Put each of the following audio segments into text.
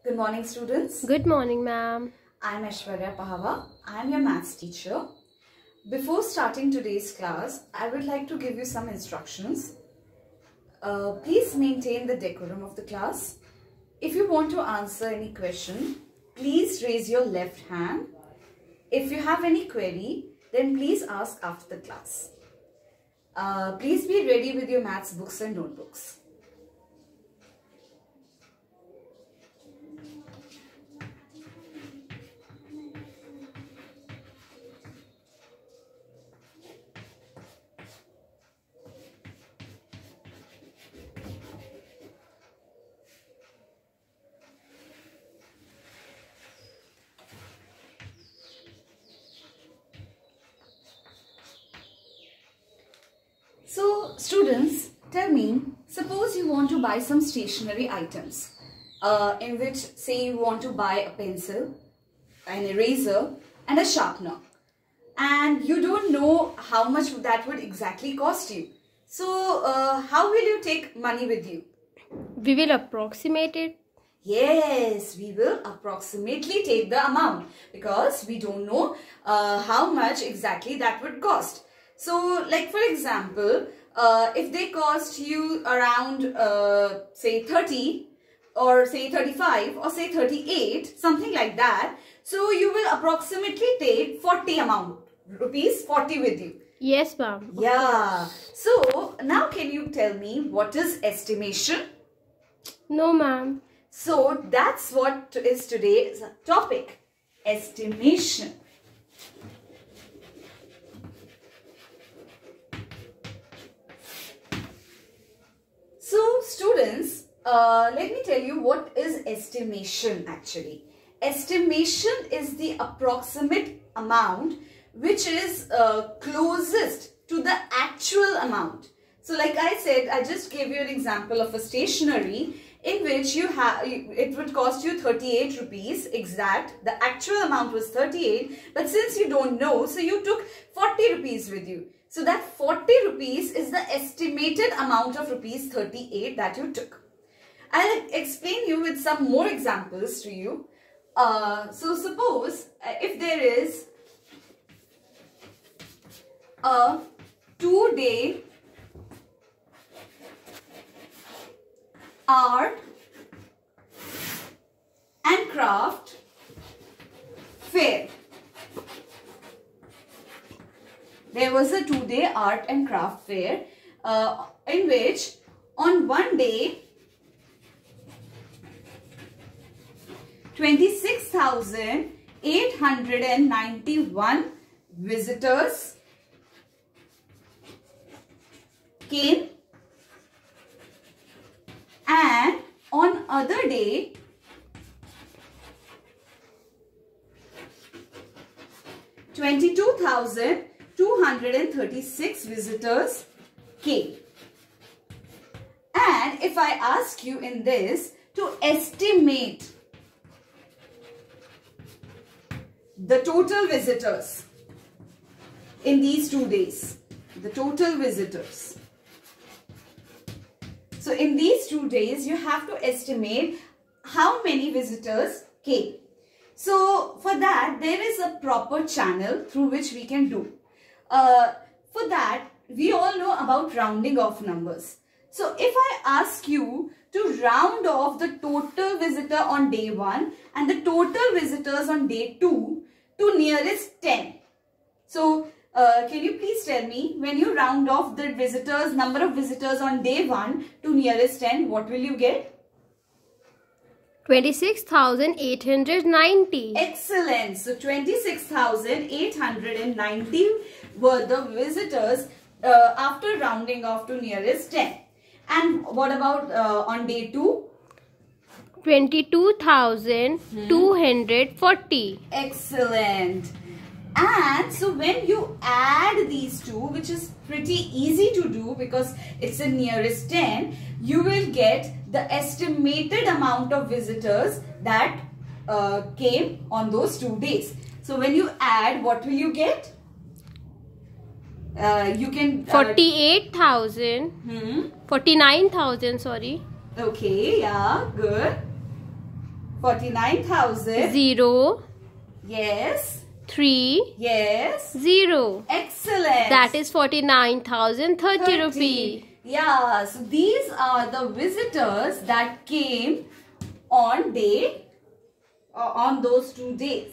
Good morning, students. Good morning, ma'am. I'm Aishwarya Pahava. I'm your maths teacher. Before starting today's class, I would like to give you some instructions. Please maintain the decorum of the class. If you want to answer any question, please raise your left hand. If you have any query, then please ask after the class. Please be ready with your maths books and notebooks. So, students, tell me, suppose you want to buy some stationery items in which, say, you want to buy a pencil, an eraser and a sharpener, and you don't know how much that would exactly cost you. So, how will you take money with you? We will approximate it. Yes, we will approximately take the amount because we don't know how much exactly that would cost. So, like for example, if they cost you around say 30 or say 35 or say 38, something like that. So, you will approximately take 40 amount, rupees 40 with you. Yes, ma'am. Yeah. So, now can you tell me what is estimation? No, ma'am. So, that's what is today's topic, estimation. So, students, let me tell you what is estimation actually. Estimation is the approximate amount which is closest to the actual amount. So, like I said, I just gave you an example of a stationery in which it would cost you 38 rupees exact. The actual amount was 38, but since you don't know, so you took 40 rupees with you. So that 40 rupees is the estimated amount of rupees 38 that you took. I'll explain you with some more examples to you. So suppose if there is a 2-day art and craft fair. There was a 2-day art and craft fair in which on one day 26,891 visitors came, and on other day 22,236 visitors came. And if I ask you in this to estimate the total visitors in these 2 days, the total visitors. So in these 2 days, you have to estimate how many visitors came. So for that, there is a proper channel through which we can do. For that, we all know about rounding off numbers. So if I ask you to round off the total visitor on day 1 and the total visitors on day 2 to nearest 10. So can you please tell me, when you round off the visitors, number of visitors on day 1 to nearest 10, what will you get? 26,890. Excellent. So 26,890 were the visitors after rounding off to nearest 10. And what about on day 2? 22,240. Excellent. And so when you add these two, which is pretty easy to do because it's the nearest 10, you will get the estimated amount of visitors that came on those 2 days. So when you add, what will you get? You can 49,000 sorry. Okay, yeah, good. 49,000. 0 Yes. 3 Yes. 0. Excellent. That is 49,030 rupee. Yeah, so these are the visitors that came on those 2 days.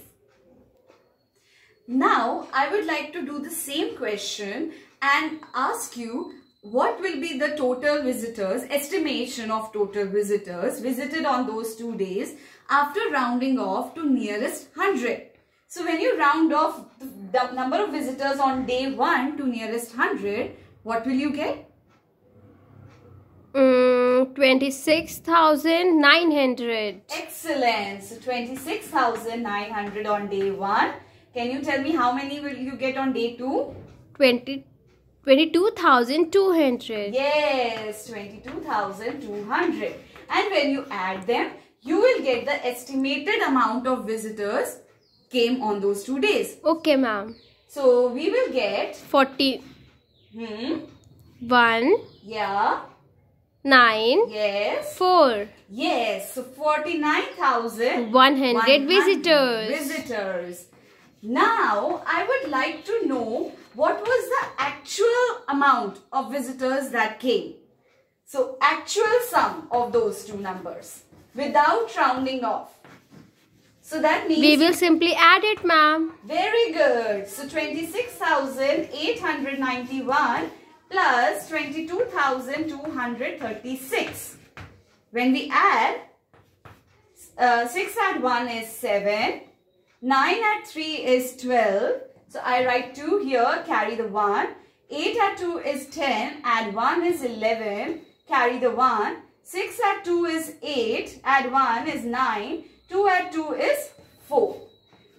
Now, I would like to do the same question and ask you what will be the total visitors, estimation of total visitors visited on those 2 days after rounding off to nearest 100. So, when you round off the number of visitors on day 1 to nearest 100, what will you get? 26,900. Excellent. So 26,900 on day 1. Can you tell me how many will you get on day 2? 22,200. Yes, 22,200. And when you add them, you will get the estimated amount of visitors came on those 2 days. Okay, ma'am. So we will get 41. Yeah. 9. Yes. 4. Yes. So 49,100 100 visitors. Now, I would like to know what was the actual amount of visitors that came. So, actual sum of those two numbers without rounding off. So, that means... We will simply add it, ma'am. Very good. So, 26,891 plus 22,236. When we add, 6 add 1 is 7. 9 add 3 is 12. So, I write 2 here, carry the 1. 8 add 2 is 10, add 1 is 11, carry the 1. 6 add 2 is 8, add 1 is 9. 2 add 2 is 4.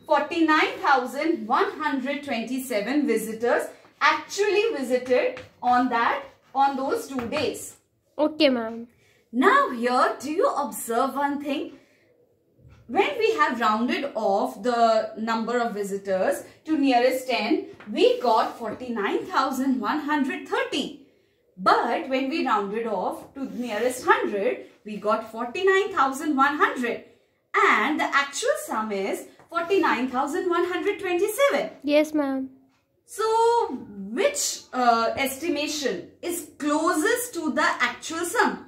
49,127 visitors actually visited on those 2 days. Okay, ma'am. Now here, do you observe one thing? When we have rounded off the number of visitors to nearest 10, we got 49,130. But when we rounded off to nearest 100, we got 49,100. And the actual sum is 49,127. Yes, ma'am. So, which estimation is closest to the actual sum?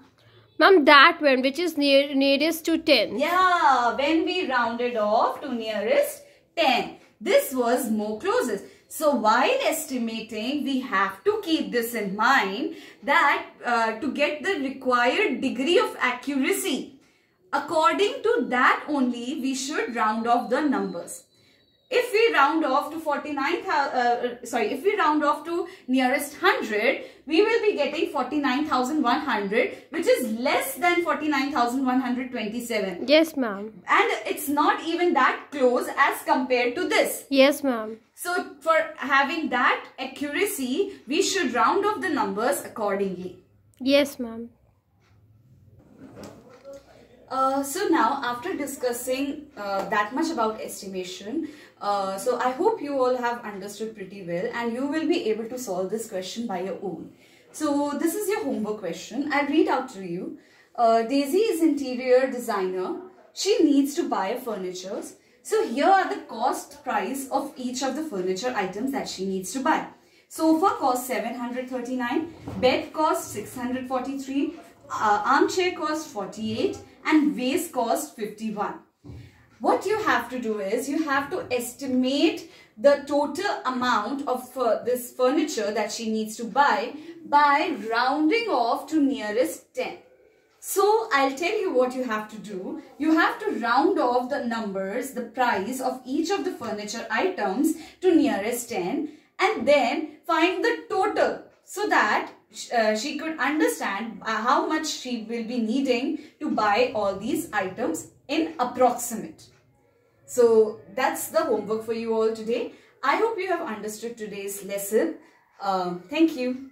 Ma'am, that one which is nearest to 10. Yeah, when we rounded off to nearest 10. This was more closest. So, while estimating, we have to keep this in mind that to get the required degree of accuracy, according to that only, we should round off the numbers. If we round off to if we round off to nearest 100, we will be getting 49,100, which is less than 49,127. Yes, ma'am. And it's not even that close as compared to this. Yes, ma'am. So, for having that accuracy, we should round off the numbers accordingly. Yes, ma'am. So now, after discussing that much about estimation, so I hope you all have understood pretty well and you will be able to solve this question by your own. So this is your homework question. I'll read out to you. Daisy is interior designer. She needs to buy furniture. So here are the cost price of each of the furniture items that she needs to buy. Sofa costs 739, bed costs 643, armchair costs 48 and vase costs 51. What you have to do is you have to estimate the total amount of this furniture that she needs to buy by rounding off to nearest 10. So I'll tell you what you have to do. You have to round off the numbers, the price of each of the furniture items to nearest 10 and then find the total so that she could understand how much she will be needing to buy all these items in approximate. So that's the homework for you all today. I hope you have understood today's lesson. Thank you.